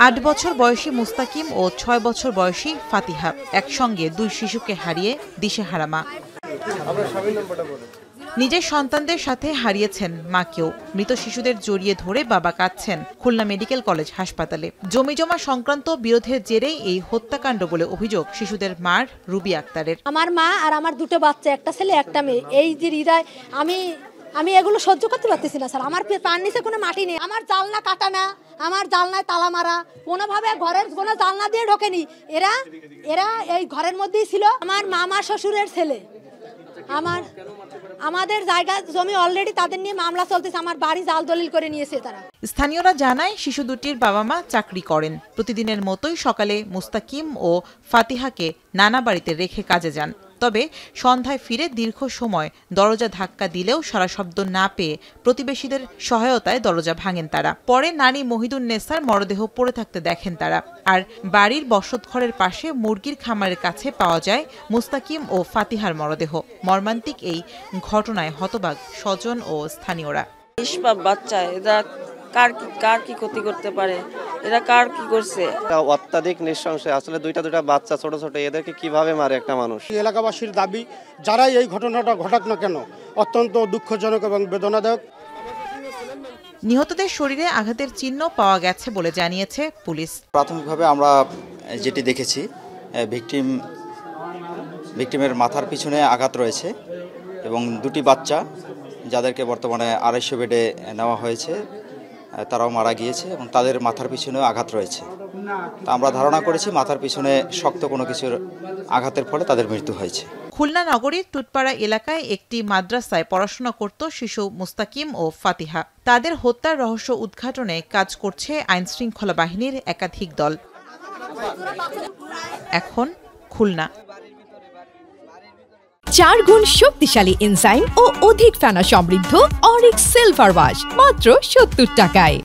8 বছর বয়সী মুস্তাকিম ও 6 বছর বয়সী ফাতিহা একসঙ্গে 2 শিশুকে হারিয়ে দিশেহারা মা। নিজের সন্তানদের সাথে হারিয়েছেন মাকেও। মৃত শিশুদের জড়িয়ে ধরে বাবা কাঁদছেন খুলনা মেডিকেল কলেজ হাসপাতালে। জমিজমা সংক্রান্ত বিরোধের জেরেই এই হত্যাকাণ্ড বলে অভিযোগ শিশুদের মার রুবি আক্তারের। আমার মা আর আমার দুটো বাচ্চা, একটা ছেলে একটা মেয়ে, এই যে হৃদয় আমি এগুলো সহ্য করতে পারতেছি না স্যার। আমার পার নিচে কোনো মাটি নেই, আমার জানলা কাটা না, আমার জানলায় তালা মারা, কোনোভাবে ঘরের কোনো জানলা দিয়ে ঢোকেনি। এরা এই ঘরের মধ্যেই ছিল। আমার মামা শ্বশুরের ছেলে, আমাদের জায়গা জমি অলরেডি তাদের নিয়ে মামলা চলতেছে, আমার বাড়ি জাল দলিল করে নিয়েছে তারা। স্থানীয়রা জানায় শিশু দুটির বাবা মা চাকরি করেন। প্রতিদিনের মতোই সকালে মুস্তাকিম ও ফাতিহাকে নানা বাড়িতে রেখে কাজে যান। তবে সন্ধ্যায় ফিরে দীর্ঘ সময় দরজা ধাক্কা দিলেও সারা শব্দ না পেয়ে প্রতিবেশীদের সহায়তায় দরজা ভাঙেন তারা। পরে নানি মহিদুন্নেসার মরদেহ পড়ে থাকতে দেখেন তারা। আর বাড়ির বসতঘরের পাশে মুরগির খামারের কাছে পাওয়া যায় মুস্তাকিম ও ফাতিহার মরদেহ। মর্মান্তিক এই ঘটনায় হতবাক স্বজন ও স্থানীয়রা। নিষ্পাপ বাচ্চা, এরা কার কি ক্ষতি করতে পারে, এরা কার কি করছে। অত্যাধিক নৃশংস, আসলে দুইটা বাচ্চা ছোট ছোট, এদেরকে কিভাবে মারে একটা মানুষ। এলাকাবাসীর দাবি, যারাই এই ঘটনাটা ঘটাক না কেন, অত্যন্ত দুঃখজনক এবং বেদনাদায়ক। নিহতদের শরীরে আঘাতের চিহ্ন পাওয়া গেছে বলে জানিয়েছে পুলিশ। প্রাথমিকভাবে আমরা যেটি দেখেছি, ভিকটিমের মাথার পিছনে আঘাত রয়েছে এবং দুটি বাচ্চা যাদেরকে বর্তমানে 250 বেডে নেওয়া হয়েছে তারাও মারা গিয়েছে এবং তাদের মাথার পিছনেও আঘাত রয়েছে। তা আমরা ধারণা করেছি মাথার পিছনে শক্ত কোনো কিছুর আঘাতের ফলে তাদের মৃত্যু হয়েছে। খুলনা নগরীর টুটপাড়া এলাকায় একটি মাদ্রাসায় পড়াশোনা করত শিশু মুস্তাকিম ও ফাতিহা। তাদের হত্যার রহস্য উদ্ঘাটনে কাজ করছে আইনশৃঙ্খলা বাহিনীর একাধিক দল। এখন খুলনা 4 গুণ শক্তিশালী এনজাইম ও অধিক ফেনা সমৃদ্ধ অরিক সিলভার ওয়াশ মাত্র 70 টাকায়।